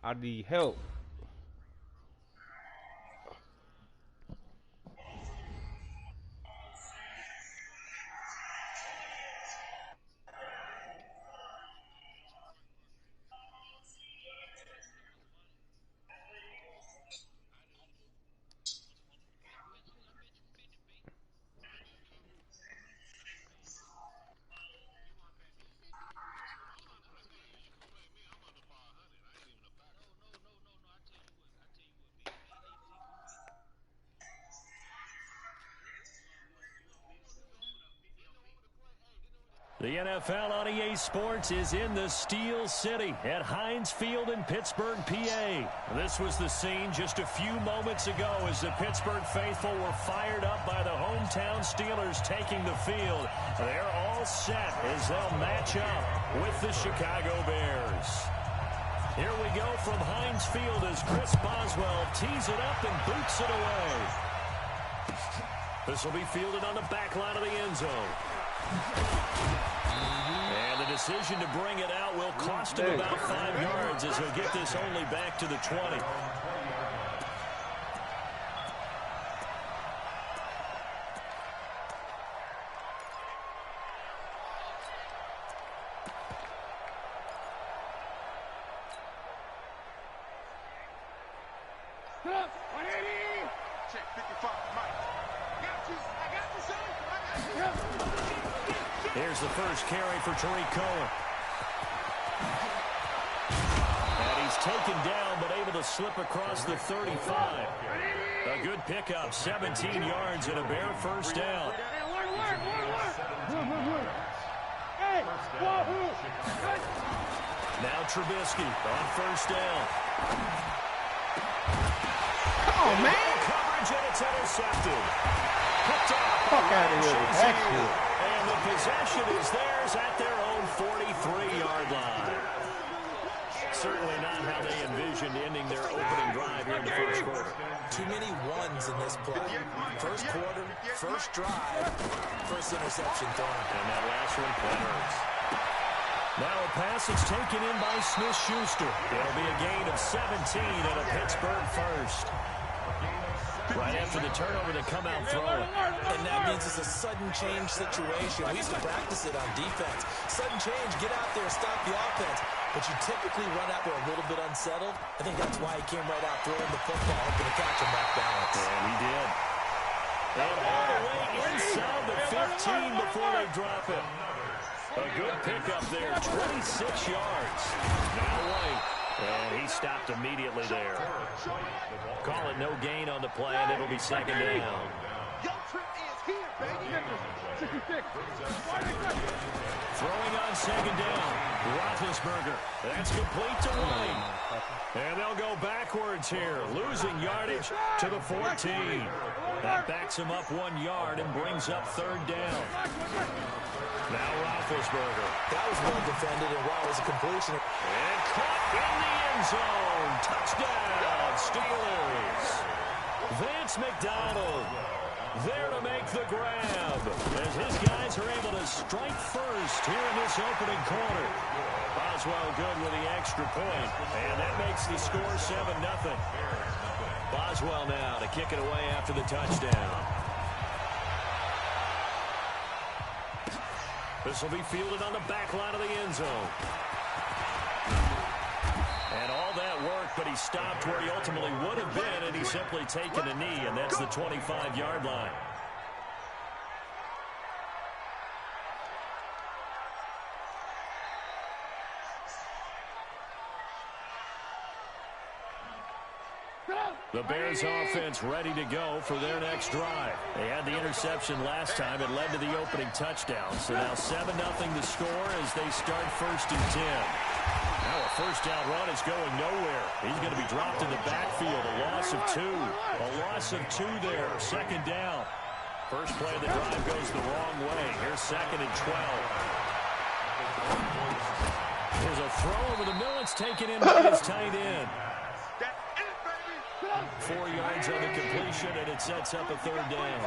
I need help. The NFL on EA Sports is in the Steel City at Heinz Field in Pittsburgh, PA. This was the scene just a few moments ago as the Pittsburgh faithful were fired up by the hometown Steelers taking the field. They're all set as they'll match up with the Chicago Bears. Here we go from Heinz Field as Chris Boswell tees it up and boots it away. This will be fielded on the back line of the end zone. And the decision to bring it out will cost him about 5 yards as he'll get this only back to the 20. Here's the first carry for Tariq Cohen. And he's taken down but able to slip across the 35. A good pickup, 17 yards and a Bear first down. Now Trubisky on first down. Come on, man. Coverage and it's intercepted. Picked up. Fuck out of here. That's good. And the possession is theirs at their own 43-yard line. Certainly not how they envisioned ending their opening drive here in the first quarter. Too many ones in this play. First quarter, first drive, first interception thrown. And that last one, Clemens. Now a pass is taken in by Smith-Schuster. It'll be a gain of 17 and a Pittsburgh first. Right after the turnover, they come out throwing. And that means it's a sudden change situation. We used to practice it on defense. Sudden change, get out there, stop the offense. But you typically run out there a little bit unsettled. I think that's why he came right out throwing the football, hoping to catch him off balance. And he did. And all the way inside the 15 before they drop it. A good pickup there, 26 yards. Now White. And he stopped immediately there. Call it no gain on the play, and it'll be second down. Throwing on second down. Roethlisberger. That's complete to White. And they'll go backwards here, losing yardage to the 14. That backs him up 1 yard and brings up third down. Now Roethlisberger. That was well defended, and wow, it was a completion. And caught in the end zone. Touchdown, Steelers. Vance McDonald there to make the grab as his guys are able to strike first here in this opening quarter. Boswell good with the extra point, and that makes the score 7-0. Boswell now to kick it away after the touchdown. This will be fielded on the back line of the end zone. And all that work, but he stopped where he ultimately would have been, and he's simply taken a knee, and that's the 25-yard line. The Bears offense ready to go for their next drive. They had the interception last time. It led to the opening touchdown. So now 7-0 the score as they start 1st and 10. Now a first down run is going nowhere. He's going to be dropped in the backfield. A loss of 2. A loss of 2 there. Second down. First play of the drive goes the wrong way. Here's 2nd and 12. There's a throw over the middle. It's taken in by his tight end. 4 yards on the completion, and it sets up a third down.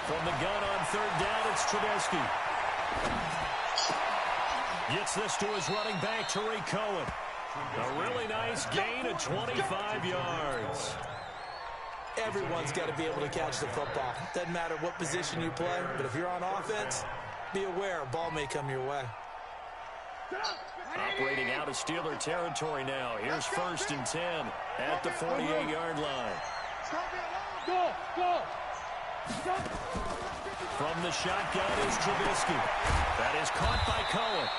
From the gun on third down, it's Trubisky. Gets this to his running back, Tariq Cohen. A really nice gain of 25 yards. Everyone's got to be able to catch the football. Doesn't matter what position you play, but if you're on offense, be aware a ball may come your way. Operating out of Steeler territory now. Here's 1st and 10 at the 48-yard line. From the shotgun is Trubisky. That is caught by Cohen.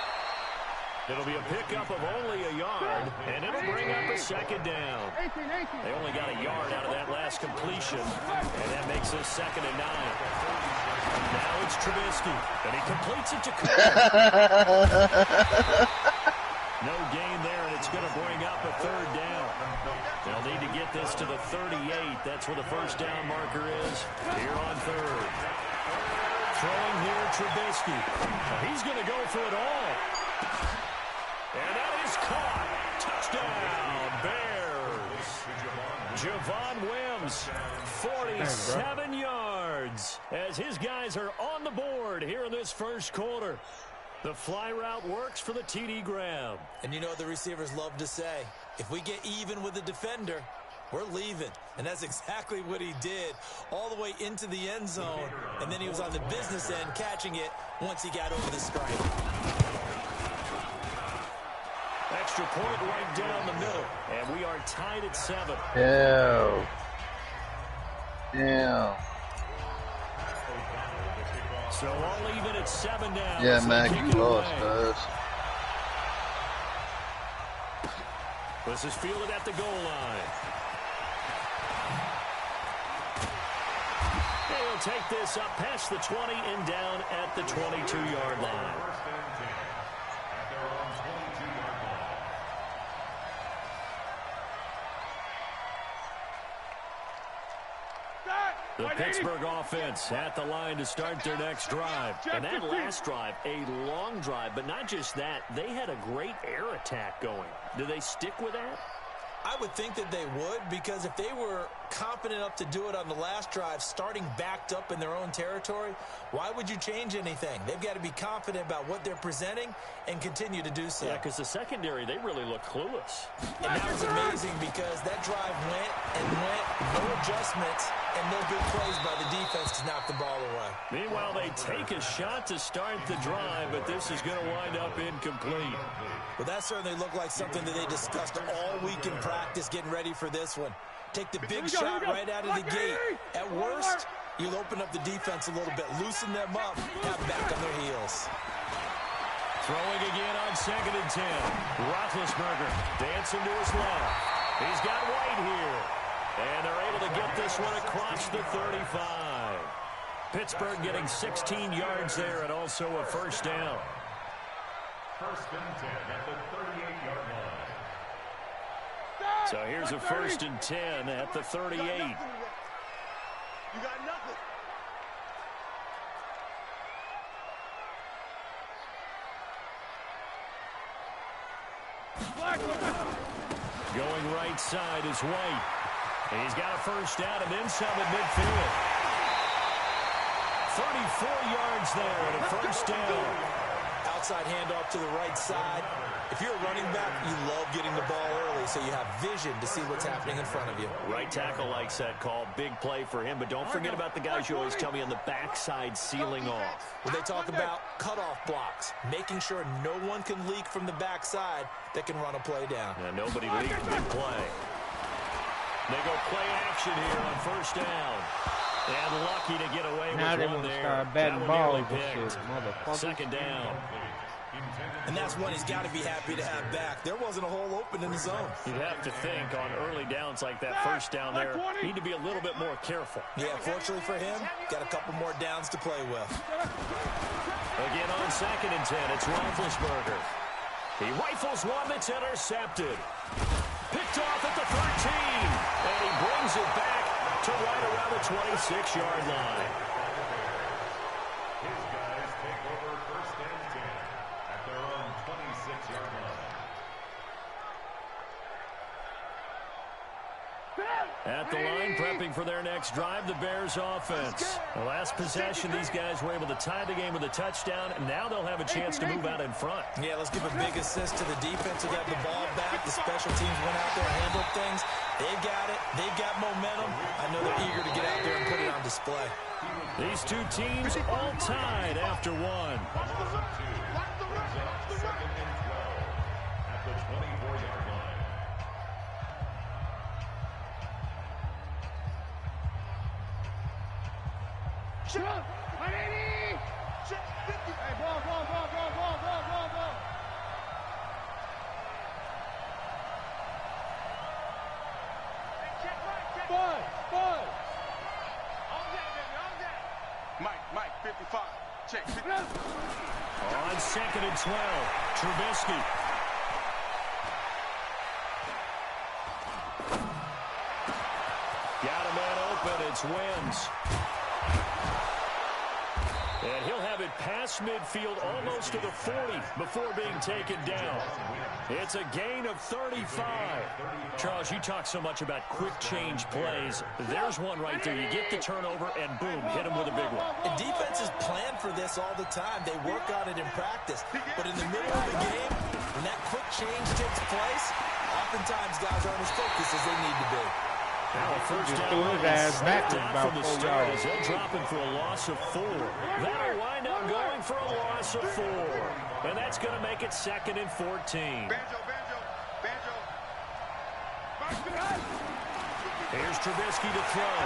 It'll be a pickup of only a yard, and it'll bring up a 2nd down. They only got a yard out of that last completion, and that makes us 2nd and 9. Now it's Trubisky, and he completes it to Cohen. No gain there, and it's going to bring up a 3rd down. They'll need to get this to the 38. That's where the 1st down marker is here on 3rd. Throwing here, Trubisky. He's going to go for it all. And that is caught. Touchdown, Bears. Javon Wims, 47 yards, as his guys are on the board here in this 1st quarter. The fly route works for the TD grab. And you know what the receivers love to say? If we get even with the defender, we're leaving. And that's exactly what he did, all the way into the end zone. And then he was on the business end catching it once he got over the stripe. Extra point right down the middle, and we are tied at 7. Yeah. Yeah. So all even at 7 now. Yeah, Mac, you lost us. This is fielded at the goal line. He'll take this up past the 20 and down at the 22-yard line. The Pittsburgh offense at the line to start their next drive. And that last drive, a long drive, but not just that, they had a great air attack going. Do they stick with that? I would think that they would, because if they were confident enough to do it on the last drive, starting backed up in their own territory, why would you change anything? They've got to be confident about what they're presenting and continue to do so. Yeah, because the secondary, they really look clueless. And that was amazing because that drive went and went, no adjustments, and no good plays by the defense to knock the ball away. Meanwhile, they take a shot to start the drive, but this is going to wind up incomplete. Well, that certainly looked like something that they discussed all week in practice, getting ready for this one. Take the big shot right out of the gate. At worst, you'll open up the defense a little bit, loosen them up, have back on their heels. Throwing again on 2nd and 10. Roethlisberger dancing to his left. He's got White here. And they're able to get this one across the 35. Pittsburgh getting 16 yards there and also a 1st down. 1st and 10 at the 38-yard line. So here's a 1st and 10 at the 38. You got nothing. Going right side is White. He's got a 1st down and then some at midfield. 34 yards there and a 1st down. Outside handoff to the right side. If you're a running back, you love getting the ball early so you have vision to see what's happening in front of you. Right tackle likes that call. Big play for him, but don't forget about the guys you always tell me on the backside sealing off. When they talk about cutoff blocks, making sure no one can leak from the backside that can run a play down. Yeah, nobody leaked big play. They go play action here on 1st down. And lucky to get away with one there. That one nearly picked. 2nd down. And that's one he's got to be happy to have back. There wasn't a hole open in the zone. You'd have to think on early downs like that 1st down there, need to be a little bit more careful. Yeah, fortunately for him, got a couple more downs to play with. Again on 2nd and 10, it's Roethlisberger. He rifles one that's intercepted. Picked off at the 13, and he brings it back to right around the 26-yard line. His guys take over 1st and 10 at their own 26-yard line. At at the line, prepping for their next drive, the Bears offense. The last possession, these guys were able to tie the game with a touchdown, and now they'll have a chance to move out in front. Yeah, let's give a big assist to the defense who got the ball back. The special teams went out there and handled things. They've got it. They've got momentum. I know they're eager to get out there and put it on display. These two teams all tied after one. At the 24-yard line. Hey, ball. Bud. Mike, 55. Check. On 2nd and 12, Trubisky. Got a man open, it's Wims. And he'll have it past midfield almost to the 40 before being taken down. It's a gain of 35. Charles, you talk so much about quick change plays. There's one right there. You get the turnover and boom, hit him with a big one. And defenses plan for this all the time. They work on it in practice. But in the middle of the game, when that quick change takes place, oftentimes guys aren't as focused as they need to be. Now a first down threw his ass backwards about from the 4 start yards. as they'll drop him for a loss of 4. That'll wind up going for a loss of 4. And that's going to make it 2nd and 14. Banjo. Here's Trubisky to throw.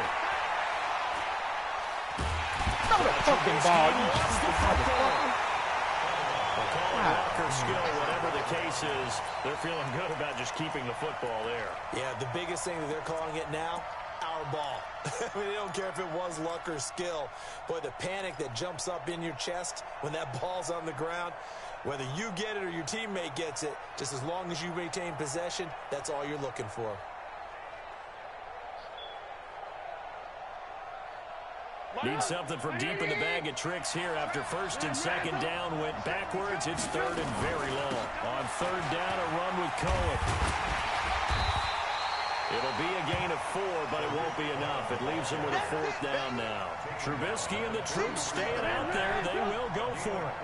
Throw the fucking ball, you Lost the stupid football. motherfucker. Well, call it luck or skill, whatever the case is, they're feeling good about just keeping the football there. Yeah, the biggest thing that they're calling it now, our ball. I mean, they don't care if it was luck or skill. Boy, the panic that jumps up in your chest when that ball's on the ground, whether you get it or your teammate gets it, just as long as you maintain possession, that's all you're looking for. Need something from deep in the bag of tricks here after 1st and 2nd down went backwards. It's 3rd and very long. On 3rd down, a run with Cohen. It'll be a gain of 4, but it won't be enough. It leaves him with a 4th down now. Trubisky and the troops staying out there. They will go for it.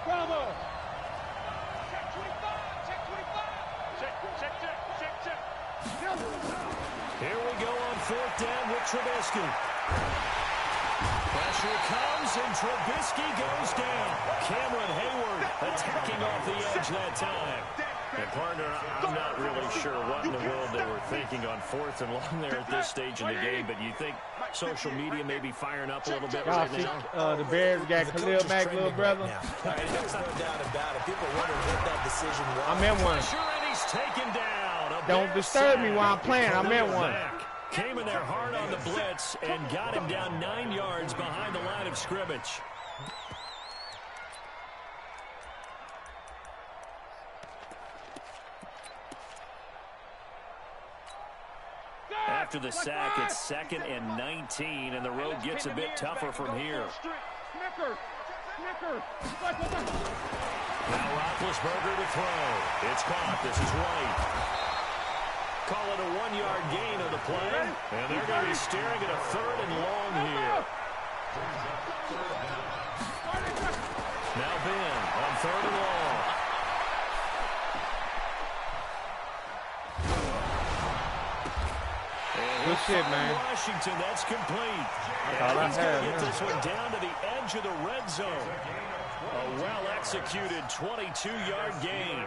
Bravo. Here we go on 4th down with Trubisky. Pressure comes, and Trubisky goes down. Cameron Hayward attacking off the edge that time. And, partner, I'm not really sure what in the world they were thinking on 4th and long there at this stage in the game, but you think social media may be firing up a little bit Y'all right see now? the Bears got Khalil Mack, little brother? There's no doubt about it. People wonder what that decision was. I'm in one. Pressure, and he's taken down. Don't disturb me while I'm playing. I'm in one. Came in there hard on the blitz and got him down 9 yards behind the line of scrimmage. After the sack, it's 2nd and 19, and the road gets a bit tougher from here. Now Roethlisberger to throw. It's caught. This is White. Call it a 1-yard gain of the play, and they're going to be staring at a 3rd and long here. Now Ben on 3rd and long. Good shit, man. Washington, that's complete. all I He's going to had, get yeah. this one down to the edge of the red zone. A well-executed 22-yard gain.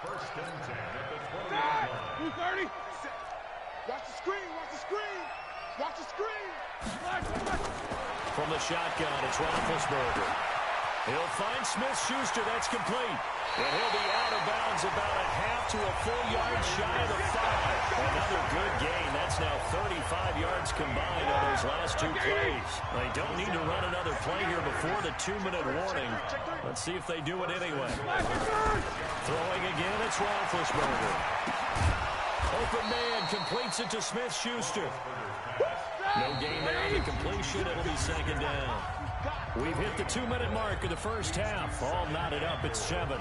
First and 10 at the 20-yard line. 230. Watch the screen. From the shotgun, it's Roethlisberger. He'll find Smith-Schuster. That's complete. And he'll be out of bounds about a half to a full yard shy of the 5. Another good gain. That's now 35 yards combined on those last 2 plays. They don't need to run another play here before the 2-minute warning. Let's see if they do it anyway. Throwing again, it's Roethlisberger. Open man completes it to Smith-Schuster. No gain there on the completion. It'll be 2nd down. We've hit the 2-minute mark of the first half. All knotted up at 7.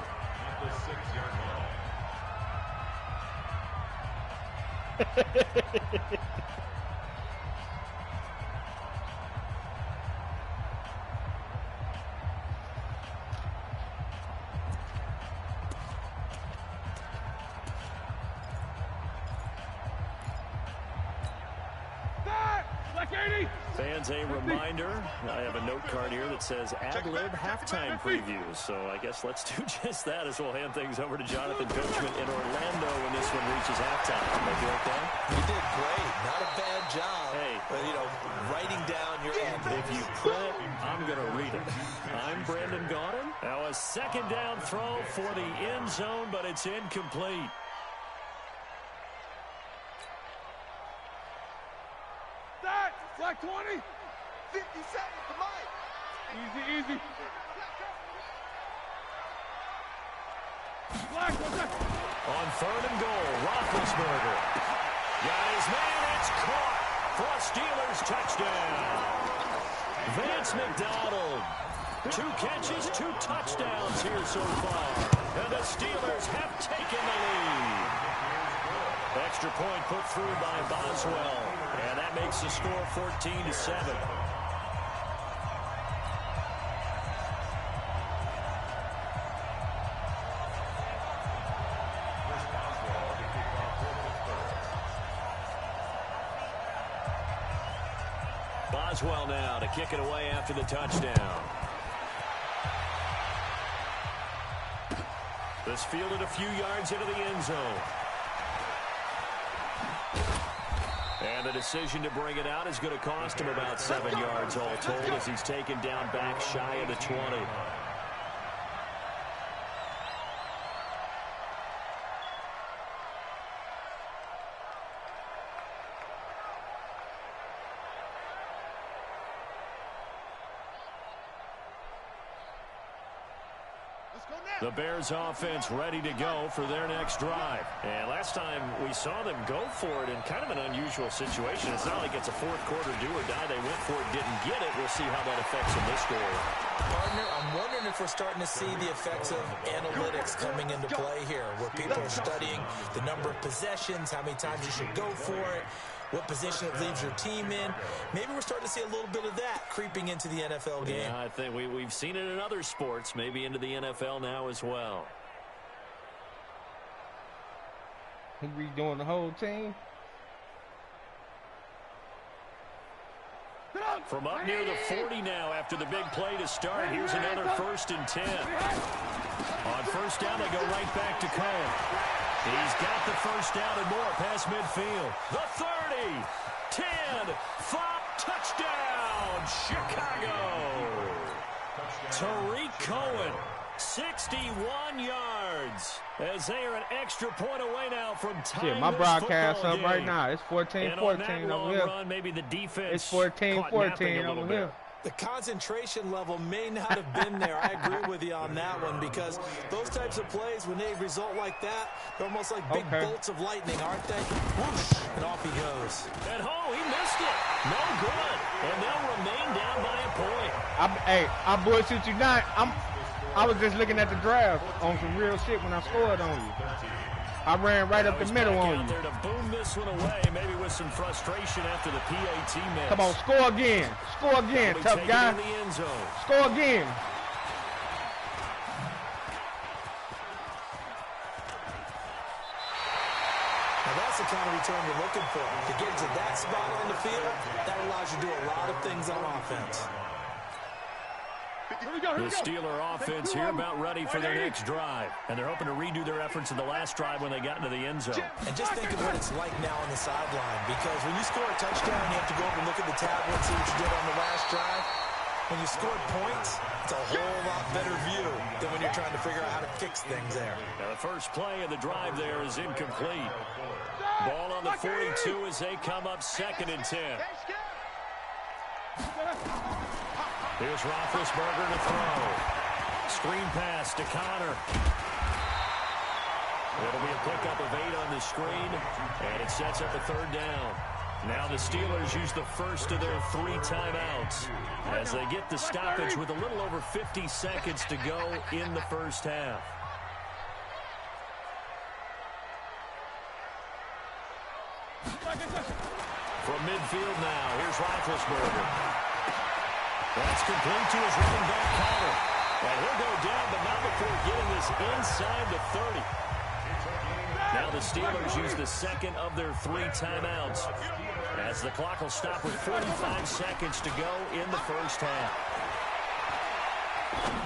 the 6-yard line. Fans, a reminder, I have a note card here that says ad-lib halftime preview. So I guess let's do just that as we'll hand things over to Jonathan Coachman in Orlando when this one reaches halftime. Are you okay? You did great. Not a bad job. Hey. But, you know, writing down your end. If you print it, I'm going to read it. I'm Brandon Gaudin. Now a second down throw for the end zone, but it's incomplete. Flag 20. 50 seconds to Mike. Easy. Flag, On 3rd and goal, Roethlisberger. Got his man, it's caught for a Steelers touchdown. Vance McDonald. 2 catches, 2 touchdowns here so far. And the Steelers have taken the lead. Extra point put through by Boswell. And that makes the score 14-7. Boswell now to kick it away after the touchdown. This fielded a few yards into the end zone. And the decision to bring it out is going to cost him about 7 yards all told as he's taken down back shy of the 20. The Bears offense ready to go for their next drive. And last time we saw them go for it in kind of an unusual situation. It's not like it's a fourth quarter do or die. They went for it, didn't get it. We'll see how that affects them this score. Partner, I'm wondering if we're starting to see the effects of analytics coming into play here, where people are studying the number of possessions, how many times you should go for it, what position it leaves your team in. Maybe we're starting to see a little bit of that creeping into the NFL game. Yeah, I think we've seen it in other sports, maybe into the NFL now as well. He redoing the whole team. From up near the 40 now after the big play to start. Here's another 1st and 10. On first down, they go right back to Cohen. He's got the first down and more past midfield. The 30, 10, 5, touchdown, Chicago. Tariq Cohen, 61 yards. As they are an extra point away now from tying Shit, my broadcast up game. right now. It's 14-14 over here. Run, maybe the defense It's 14-14 over here. The concentration level may not have been there. I agree with you on that one, because those types of plays, when they result like that, they're almost like big bolts of lightning, aren't they? Whoosh, and off he goes. And he missed it. No good. And they'll remain down by a point. I bullshit you not. I was just looking at the draft on some real shit when I scored on you. I ran right up the middle on you. There to boom this one away, maybe with some frustration after the PAT miss. Come on, score again. Score again, tough guy. The end zone. Score again. Now that's the kind of return you're looking for. To get to that spot on the field, that allows you to do a lot of things on offense. The Steeler offense here about ready for their next drive. And they're hoping to redo their efforts in the last drive when they got into the end zone. And just think of what it's like now on the sideline, because when you score a touchdown, you have to go over and look at the tablet and see what you did on the last drive. When you scored points, it's a whole lot better view than when you're trying to figure out how to fix things there. Now the first play of the drive there is incomplete. Ball on the 42 as they come up 2nd and 10. Here's Roethlisberger to throw. Screen pass to Connor. It'll be a pickup of 8 on the screen, and it sets up a 3rd down. Now the Steelers use the first of their 3 timeouts as they get the stoppage with a little over 50 seconds to go in the first half. From midfield now, here's Roethlisberger. That's complete to his running back, Carter. And he'll go down, but not before getting this inside the 30. Now the Steelers use the second of their 3 timeouts, as the clock will stop with 45 seconds to go in the first half.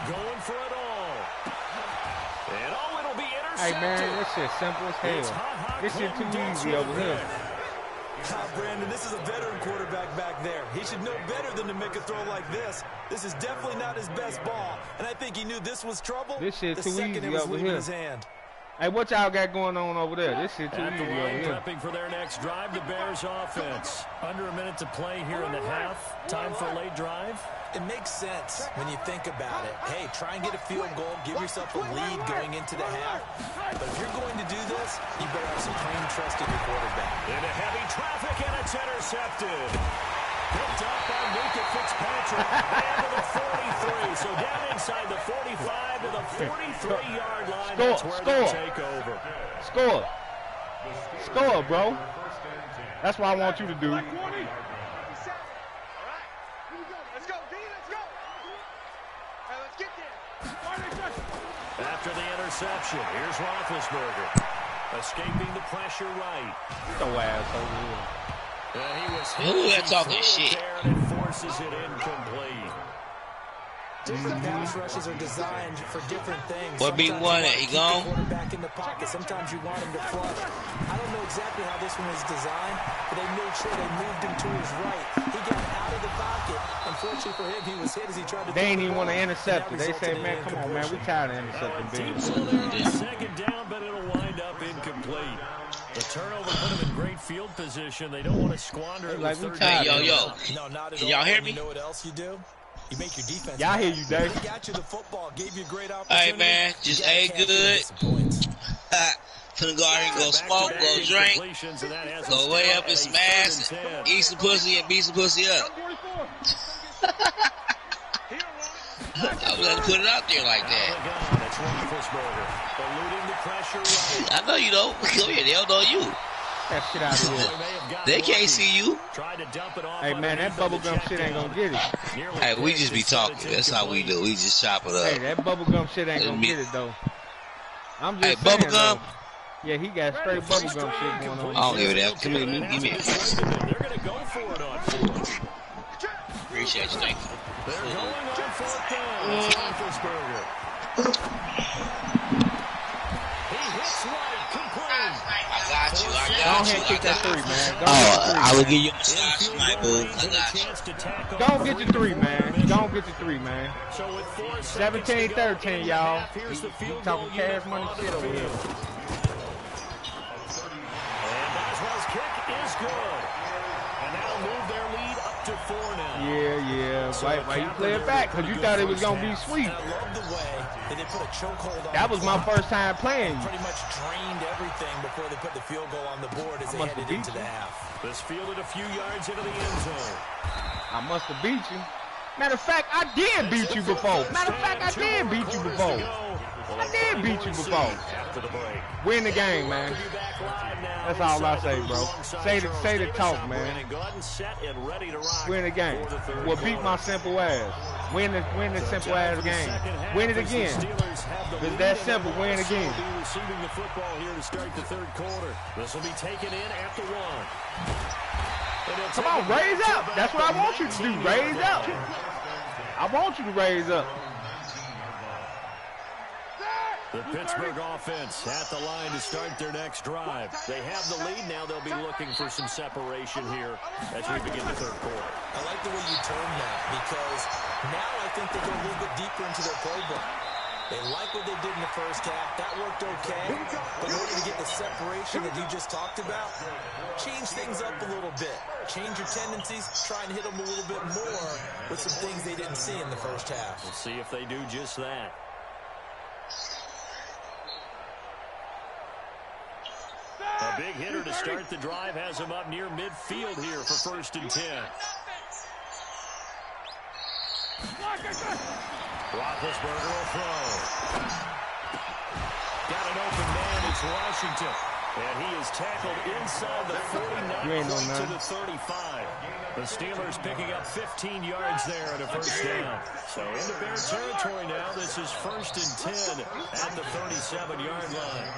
Going for it all. And it'll be intercepted. Hey, man, this shit simple as hell. This shit too easy over here. Brandon, this is a veteran quarterback back there. He should know better than to make a throw like this. This is definitely not his best ball, and I think he knew this was trouble. This shit too easy over here. His hand. Hey, what y'all got going on over there? This shit too At easy the over line, here. prepping for their next drive, the Bears offense. Under a minute to play here in the half. Time for a late drive. It makes sense when you think about it. Hey, try and get a field goal, give yourself a lead going into the half. But if you're going to do this, you better have some plain trust in your quarterback. Into heavy traffic, and it's intercepted. Picked up by Mika Fitzpatrick, and to the 43. So down inside the 45 to the 43-yard line. That's where they take over. Score, bro. That's what I want you to do. After the interception, here's Roethlisberger. Escaping the pressure right. Throw ass over here. And he was Who that talking shit? there, and it forces it incomplete. Different pass rushes are designed for different things. What big one? He gone? Quarterback in the pocket. Sometimes you want him to flush. I don't know exactly how this one was designed, but they made sure they moved him to his right. He got out of the pocket. Unfortunately for him, he was hit as he tried to. They ain't even want to intercept it. They said, man, come on, man, we tired of intercepting big. Second down, but it'll wind up incomplete. The turnover put him in great field position. They don't want to squander it. Like we with tired. Yo, No, not at can all. y'all hear me? You know what else you do? You make your defense. Y'all hear you, Dave. They got you the football, gave you a great opportunity. Hey, man, just A good. Finna go out here and go smoke, go drink, go way up in some ass, eat some pussy, and beat some pussy up. I was gonna put it out there like that. I know you don't. Come here, they don't know you. That shit out of here. They can't see you. Hey, man, that bubblegum shit ain't gonna get it. Hey, we just be talking. That's how we do. We just chop it Hey, up. that bubblegum shit ain't gonna get it, though. I'm just Hey, saying, bubblegum? though. Yeah, he got straight bubblegum shit going on. I don't give a damn. Come here, give me a They're going to go for it on fourth. Appreciate you, thank you. They're going on fourth down. It's Roethlisberger. He hits right, complete. I got you, Go I ahead got and you, kick I that got three, you. man. Go I will ahead. give you a massage tonight, boo. I got you. Go and get your three, man. Go and get your three, man. So with 4 seconds 17-13, to go in the y'all. half, here's the He field talking goal cash unit money on shit the over here. field. And Boswell's kick is good. And that'll move their lead up to 4 now. Yeah. Why you play it back? Because you thought it was going to be sweet. And I love the way that they put a chokehold on. That was my first time playing you. Pretty much drained everything before they put the field goal on the board as they must have headed into beat the you. half. This fielded a few yards into the end zone. I must have beat you. Matter of fact, I did beat you before. Matter of fact, I did beat you before. I did beat you before. After the break. Win the game, man. That's all I say, bro. Say the talk, man. Win the game. Well, beat my simple ass. Win the simple ass game. Win it again. It's that simple. Win again. Receiving the football here to start the third quarter. This will be taken in after 1. Come on, raise up. That's what I want you to do. Raise up. I want you to raise up. The Pittsburgh offense at the line to start their next drive. They have the lead now. They'll be looking for some separation here as we begin the third quarter. I like the way you turn that because now I think they go a little bit deeper into their playbook. They like what they did in the first half. That worked okay. But in order to get the separation that you just talked about, change things up a little bit. Change your tendencies. Try and hit them a little bit more with some things they didn't see in the first half. We'll see if they do just that. A big hitter to start the drive has him up near midfield here for 1st and 10. Roethlisberger will throw. Got an open man. It's Washington. And he is tackled inside the 49 to the 35. The Steelers picking up 15 yards there and a first down. So into Bear territory now. This is 1st and 10 at the 37-yard line.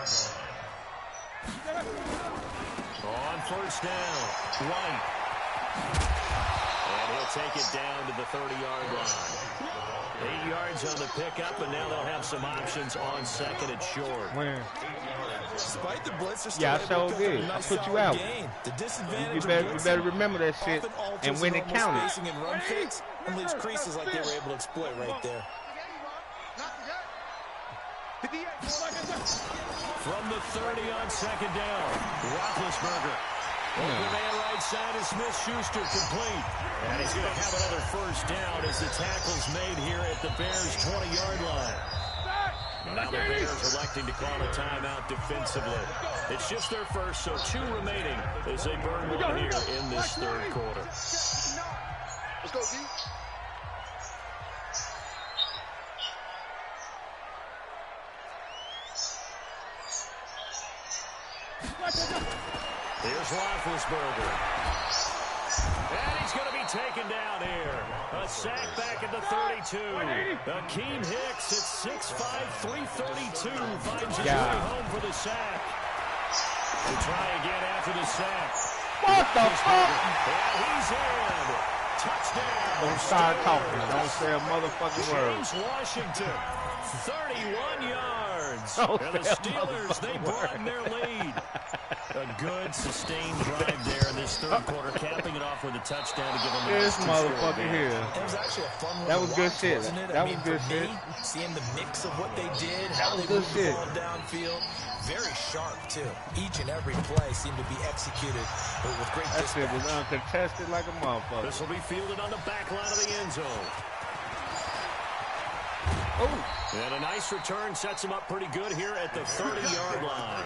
On first down, White. And he'll take it down to the 30-yard line. 8 yards on the pickup, and now they'll have some options on 2nd and short. Where? Despite the blitz, Yeah, I so did. I put you out. The disadvantage you better remember that shit and when it counted. And run fakes and leaves creases like they were able to exploit right there. From the 30 on 2nd down, Roethlisberger. Open man right side is Smith-Schuster complete. And he's going to have another first down as the tackle's made here at the Bears' 20-yard line. Now the Bears electing to call a timeout defensively. It's just their first, so 2 remaining as they burn one here in this 3rd quarter. Let's go, D. Here's Roethlisberger. And he's going to be taken down here. A sack back at the 32. Akeem Hicks at 6'5", 332 finds his way home for the sack. To try again after the sack. What the fuck? And he's in. Touchdown. Don't start talking. Don't say a motherfucking word. James Washington, 31 yards. Don't And the Steelers, they broaden their lead. A good, sustained drive there in this 3rd quarter, capping it off with a touchdown to give them this motherfucker here. It was actually a fun one. That was good shit. That was good shit. Seeing the mix of what they did, how they moved the ball downfield. Very sharp, too. Each and every play seemed to be executed with great dispatch. That shit was uncontested like a motherfucker. This will be fielded on the back line of the end zone. Oh. And a nice return sets him up pretty good here at the 30-yard line.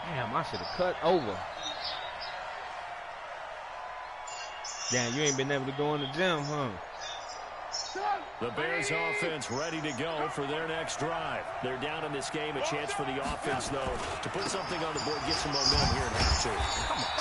Damn, I should have cut over. Damn, you ain't been able to go in the gym, huh? The Bears offense ready to go for their next drive. They're down in this game. A chance for the offense, though, to put something on the board, get some momentum here in half 2.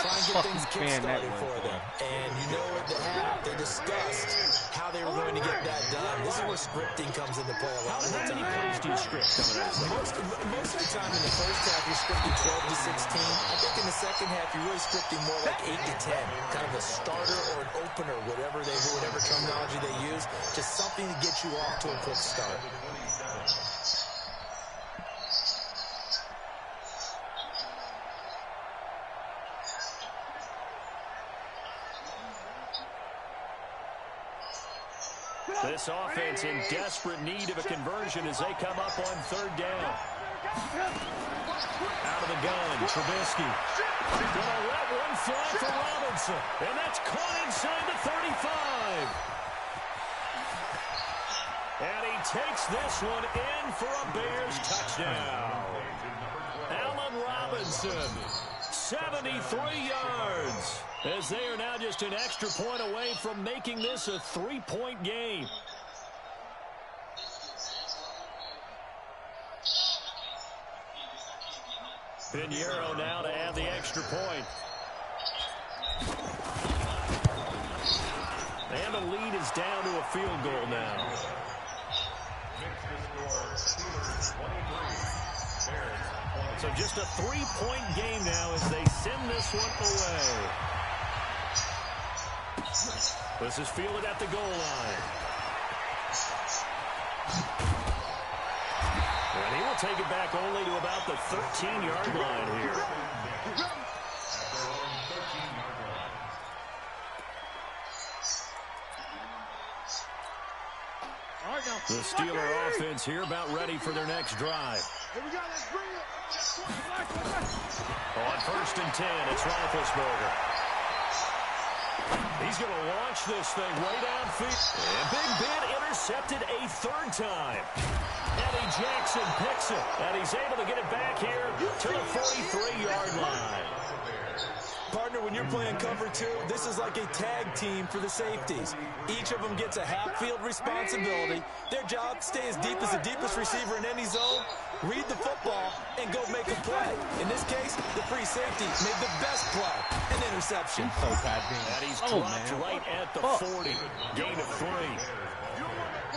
Try and get things kick-started for them. And you know at the half, they discussed how they were going to get that done. This is where scripting comes into play a lot of the time. How many plays do you script coming out of this? Most of the time in the first half, you're scripting 12 to 16. I think in the second half, you're really scripting more like 8 to 10. Kind of a starter or an opener, whatever terminology they use. Just something to get you off to a quick start. This offense in desperate need of a conversion as they come up on 3rd down. Out of the gun, Trubisky. Gonna let one fly for Robinson. And that's caught inside the 35. And he takes this one in for a Bears touchdown. Allen Robinson, 73 yards. As they are now just an extra point away from making this a 3-point game. Pinheiro now to add the extra point. And the lead is down to a field goal now. So just a 3-point game now as they send this one away. This is fielded at the goal line. And he will take it back only to about the 13-yard line here. The Steeler offense here about ready for their next drive. Here we go, let's bring it. On 1st and 10, it's Roethlisberger. He's going to launch this thing way downfield. And Big Ben intercepted a 3rd time. Eddie Jackson picks it, and he's able to get it back here to the 43-yard line. Partner, when you're playing cover 2, this is like a tag team for the safeties. Each of them gets a half-field responsibility. Their job, stay as deep as the deepest receiver in any zone, read the football, and go make a play. In this case, the free safety made the best play, an interception. So goddamn. And he's dropped right at the 40. Gain of 3.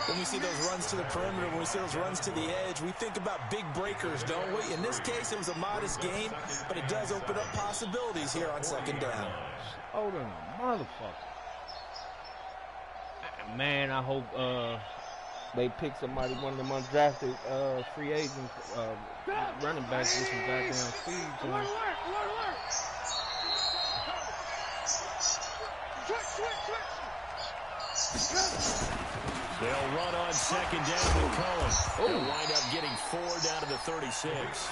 When we see those runs to the perimeter, when we see those runs to the edge, we think about big breakers, don't we? In this case, it was a modest gain, but it does open up possibilities here on second down. Hold on, motherfucker. Man, I hope they pick somebody, one of them undrafted free agents, running backs with some goddamn speed to him. They'll run on second down with Cohen. They'll wind up getting 4 down to the 36.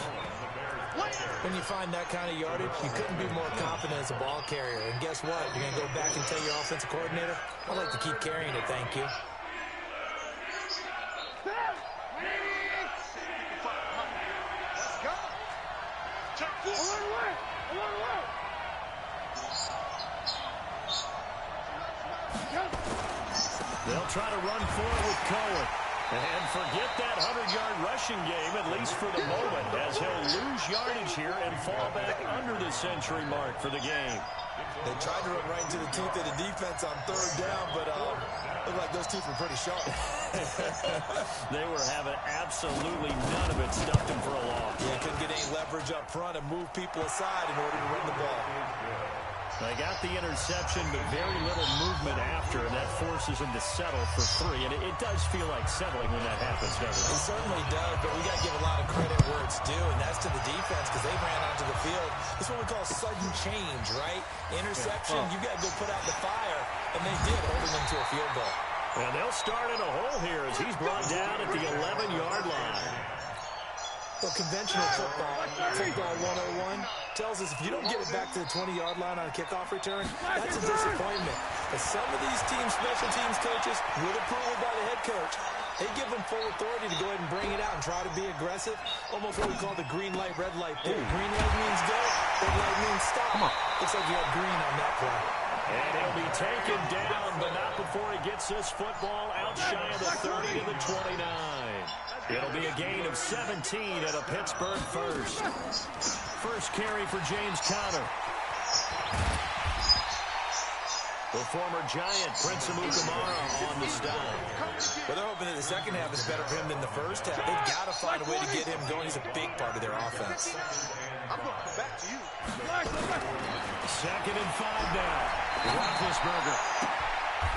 When you find that kind of yardage, you couldn't be more confident as a ball carrier. And guess what? You're going to go back and tell your offensive coordinator, I'd like to keep carrying it, thank you. They'll try to run forward with Cohen. And forget that 100-yard rushing game, at least for the moment, as he'll lose yardage here and fall back under the century mark for the game. They tried to run right into the teeth of the defense on third down, but looked like those teeth were pretty sharp. They were having absolutely none of it, stuffed him for a loss. Yeah, couldn't get any leverage up front and move people aside in order to run the ball. They got the interception, but very little movement after, and that forces them to settle for 3. And it does feel like settling when that happens, doesn't it? It certainly does, but we got to give a lot of credit where it's due, and that's to the defense because they ran onto the field. This is what we call sudden change, right? Interception, you got to go put out the fire, and they did, holding them to a field goal. And they'll start in a hole here as he's brought down at the 11-yard line. Well, conventional football 101, tells us if you don't get it back to the 20-yard line on a kickoff return, that's a disappointment. But some of these teams, special teams coaches, with approval by the head coach, they give them full authority to go ahead and bring it out and try to be aggressive. Almost what we call the green light, red light thing. Green light means go, red light means stop. Come on. Looks like you have green on that play. And he'll be taken down, but not before he gets this football out shy of the 30 to the 29. It'll be a gain of 17 at a Pittsburgh first. First carry for James Conner. The former Giant, Prince Amukamara, on the stop. Well, they're hoping that the second half is better for him than the first half. They've got to find a way to get him going. He's a big part of their offense. I'm going back to you. Second and 5 now. Roethlisberger.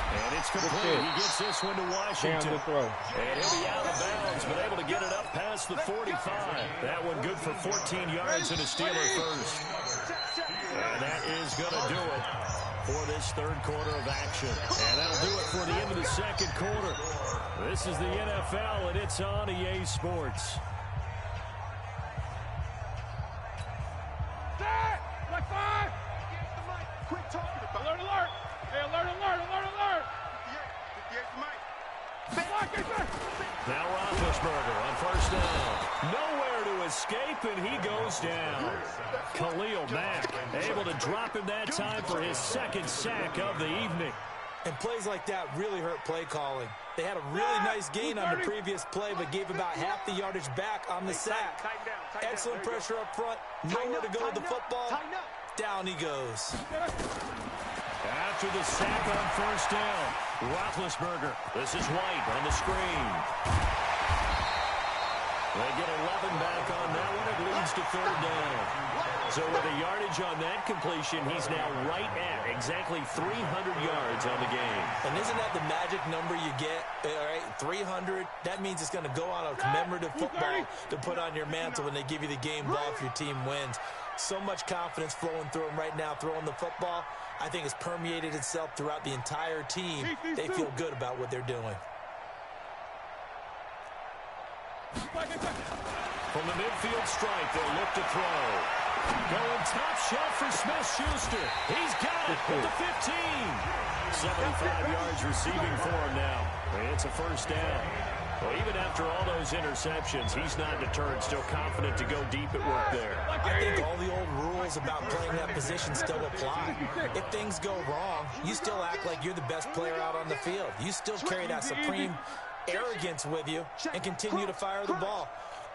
And it's complete. He gets this one to Washington. And he'll be out of bounds, but able to get it up past the 45. That one good for 14 yards and a Steeler first. And that is going to do it for this third quarter of action. And that'll do it for the end of the second quarter. This is the NFL, and it's on EA Sports. Like 5. Quit talking about Alert, alert. Hey, alert, alert, alert, alert. Now Roethlisberger on first down. Nowhere to escape, and he goes down. Khalil Mack able to drop him that time for his second sack of the evening. And plays like that really hurt play calling. They had a really nice gain on the previous play, but gave about half the yardage back on the sack. Excellent pressure up front. Nowhere to go with the football. Down he goes. After the sack on first down, Roethlisberger. This is White on the screen. They get 11 back on that one. It leads to third down. So with a yardage on that completion, he's now right at exactly 300 yards on the game. And isn't that the magic number you get? All right, 300. That means it's going to go on a commemorative football to put on your mantle when they give you the game ball if your team wins. So much confidence flowing through him right now, throwing the football. I think it's permeated itself throughout the entire team. They feel good about what they're doing. From the midfield stripe, they'll look to throw. Going top shelf for Smith-Schuster. He's got it at the 15. 75 yards receiving for him now. It's a first down. Well, even after all those interceptions, he's not deterred, still confident to go deep at work there. I think all the old rules about playing that position still apply. If things go wrong, you still act like you're the best player out on the field. You still carry that supreme arrogance with you and continue to fire the ball.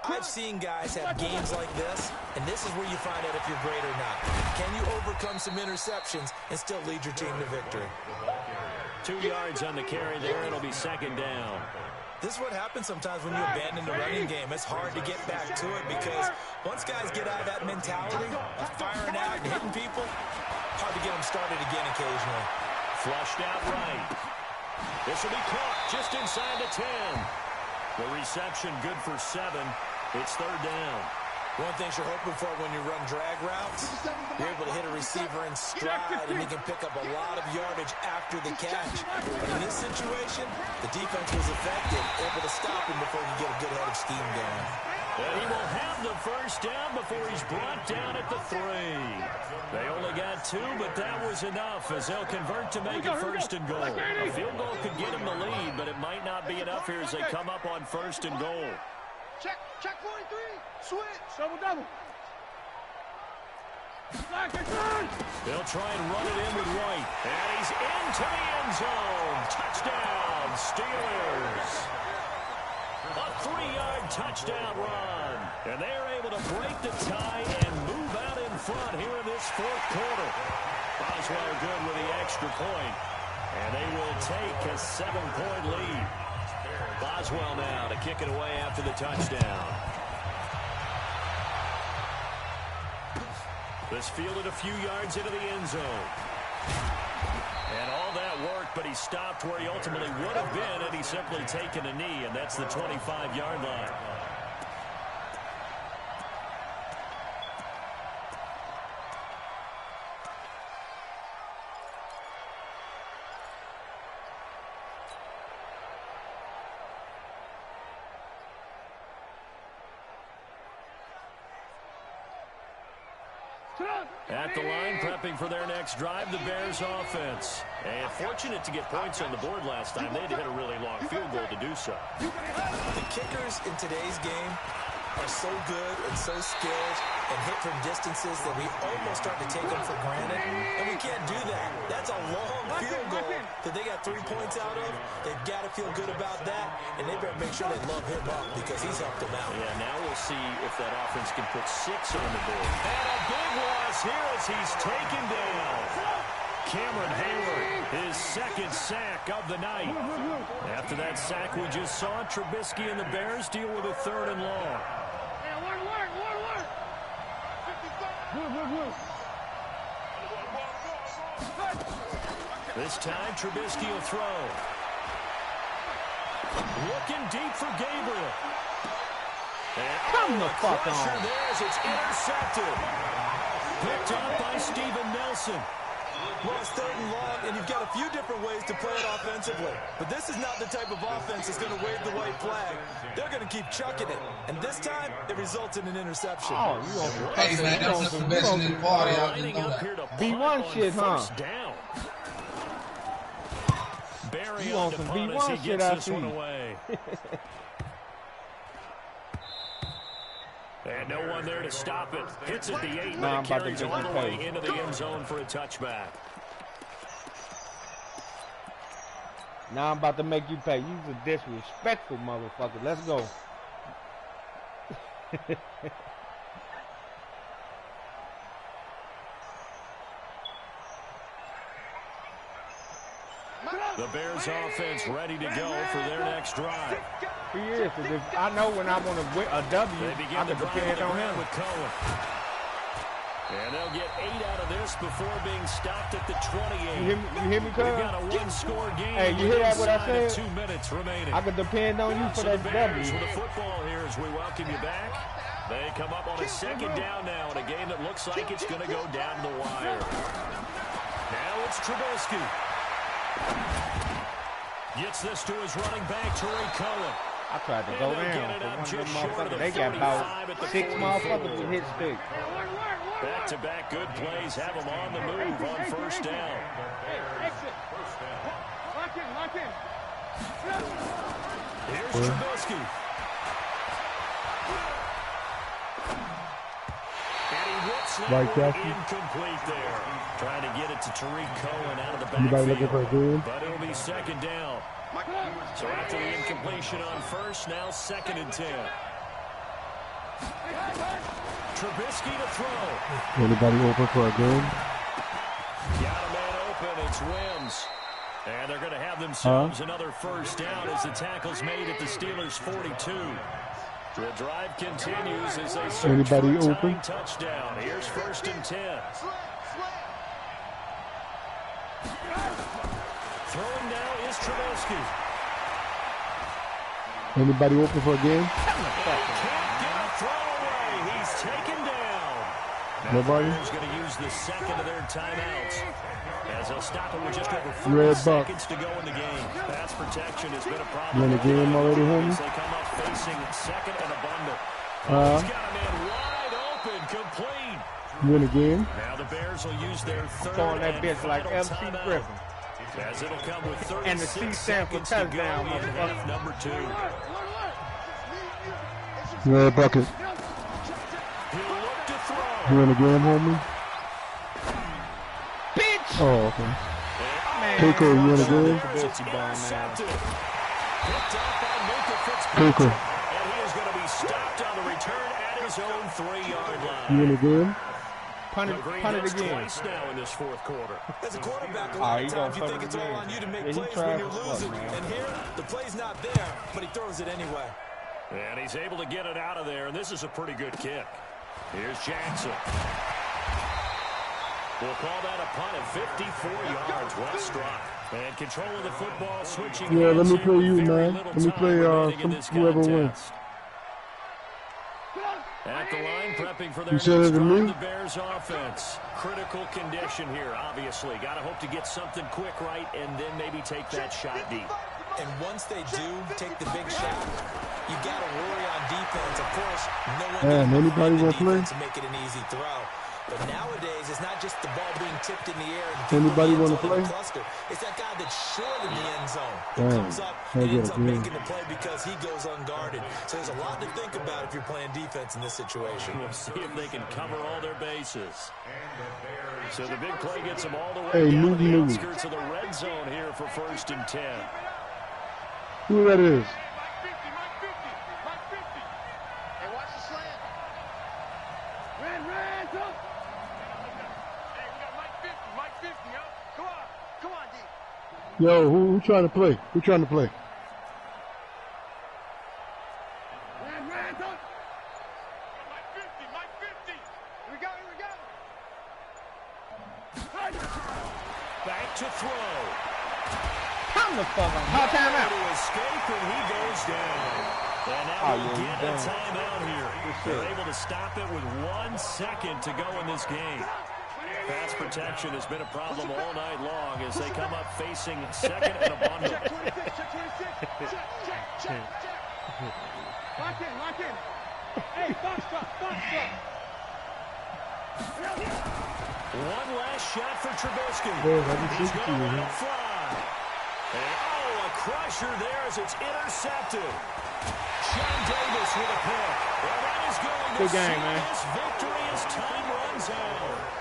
I've seen guys have games like this, and this is where you find out if you're great or not. Can you overcome some interceptions and still lead your team to victory? 2 yards on the carry there. It'll be second down. This is what happens sometimes when you abandon the running game. It's hard to get back to it because once guys get out of that mentality of firing out and hitting people, hard to get them started again occasionally. Flushed out right. This will be caught just inside the 10. The reception good for 7. It's third down. One of the things you're hoping for when you run drag routes, you're able to hit a receiver in stride, and he can pick up a lot of yardage after the catch. But in this situation, the defense was effective, able to stop him before he get a good head of steam going. And he will have the first down before he's brought down at the 3. They only got 2, but that was enough as they'll convert to make it first and goal. A field goal could get him the lead, but it might not be enough here as they come up on first and goal. Check 43. Switch. Double. They'll try and run it in with White. And he's into the end zone. Touchdown, Steelers. A 3-yard touchdown run. And they're able to break the tie and move out in front here in this fourth quarter. Boswell good with the extra point. And they will take a 7-point lead. Boswell now to kick it away after the touchdown. This fielded a few yards into the end zone. And all that worked, but he stopped where he ultimately would have been had he simply taken a knee, and that's the 25-yard line. At the line, prepping for their next drive, the Bears offense. And fortunate to get points on the board last time. They had to hit a really long field goal to do so. The kickers in today's game are so good and so skilled and hit from distances that we almost start to take them for granted. And we can't do that. That's a long field goal that they got 3 points out of. They've got to feel good about that, and they better make sure they love him up because he's helped them out. Yeah, now we'll see if that offense can put 6 on the board. And a big loss here as he's taken down. Cameron Hayward, his second sack of the night. After that sack we just saw, Trubisky and the Bears deal with a 3rd and long. This time, Trubisky will throw. Looking deep for Gabriel. And Come the fuck pressure on. there as it's intercepted. Picked up by Steven Nelson. Well, it's 3rd and long, and you've got a few different ways to play it offensively. But this is not the type of offense that's going to wave the white flag. They're going to keep chucking it. And this time, it results in an interception. Oh, you on Hey, man, that's the best in the party. I just know that. B1 shit, huh? Down. Barry You on on the some punt as B1 he shit, gets I this see. one away. And no one there to stop it. Hits at the 8, Now I'm but it about to carries make all you the way pay. into the end zone for a touchback. Now I'm about to make you pay. You's a disrespectful motherfucker. Let's go. The Bears offense ready to go for their next drive. He is. 'Cause if I know when I want a W, They I begin can the drive on depend the on ground him. with Cohen. And they'll get 8 out of this before being stopped at the 28. You hear me, We've cuz? got a 1-score game. Hey, you hear that what I inside of said? 2 minutes remaining. I can depend on you for So the that Bears W. with a football here as we welcome you back. They come up on a 2nd down now in a game that looks like it's going to go down the wire. Now it's Trubisky. Gets this to his running back, Torrey Cohen. I tried to And go they'll get down it for up one of just them short of motherfuckers. the They got 45 at about the 6 motherfuckers with hit stick. Back-to-back good plays have them on the move on 1st down. Here's Trubisky. And he whips that one incomplete there. Trying to get it to Tariq Cohen out of the backfield. But it'll be second down. So after the incompletion on first, now 2nd and 10. Trubisky to throw. Anybody open for a game? Got a man open. It's Wims. And they're going to have themselves another first down as the tackle's made at the Steelers' 42. The drive continues as they search for a tying touchdown. Here's 1st and 10. Throwing now is Trubisky. Anybody open for a game? Can't get a throw away. He's taken down. Nobody? He's going to use the second of their timeouts as they'll stop it with just over 4 Red seconds to go in the game. Pass protection has been a problem. You in the game already, homie? They come up facing 2nd and a bundle. He's got a man wide open, complete. You in the game? Now the Bears will use their 3rd Throwing that and bitch like final MC timeout. Griffin. As it'll come with 36 And the C stand for seconds to go touchdown, in half number 2. Red bucket. He'll look to throw. You in the game, homie? Bitch! Oh, okay. Man, Keiko, you in the game? Keiko. And he is going to be stopped on the return at his own 3-yard line. You in the game? Punt it again. Twice now in this 4th quarter. As a quarterback, a lot of times you think it's all on you to make plays when you're losing. And here, the play's not there, but he throws it anyway. And he's able to get it out of there, and this is a pretty good kick. Here's Jackson. We'll call that a punt at 54 yards. Well struck. And control of the football switching. Yeah, let me play you, man. Let me play whoever wins. At the line, prepping for their You said it to me? the Bears offense. Critical condition here, obviously. Got to hope to get something quick right and then maybe take that shot deep. And once they do take the big shot, you got to worry on defense. Of course, no one can anybody want to play? to make it an easy throw. But nowadays, it's not just the ball being tipped in the air. And Anybody want to play? It's that guy that's short in the end zone. Who Damn. comes up and ends up making the play because he goes unguarded. So there's a lot to think about if you're playing defense in this situation. We'll see if they can cover all their bases. So the big play gets them all the way down to the outskirts of the red zone here for 1st and 10. Who that is? Yo, who trying to play? Who trying to play? Back to throw. Come the fuck on. Hot timeout. To escape, and he goes down. And now we'll get a timeout here. They're able to stop it with 1 second to go in this game. Pass protection has been a problem all night long as they come up facing 2nd and a bundle. Lock in. Hey, box drop. One last shot for Trubisky. He's going to let it fly. And, a crusher there as it's intercepted. Sean Davis with a pick. Well, that is going to Good game, man. this victory as time runs out.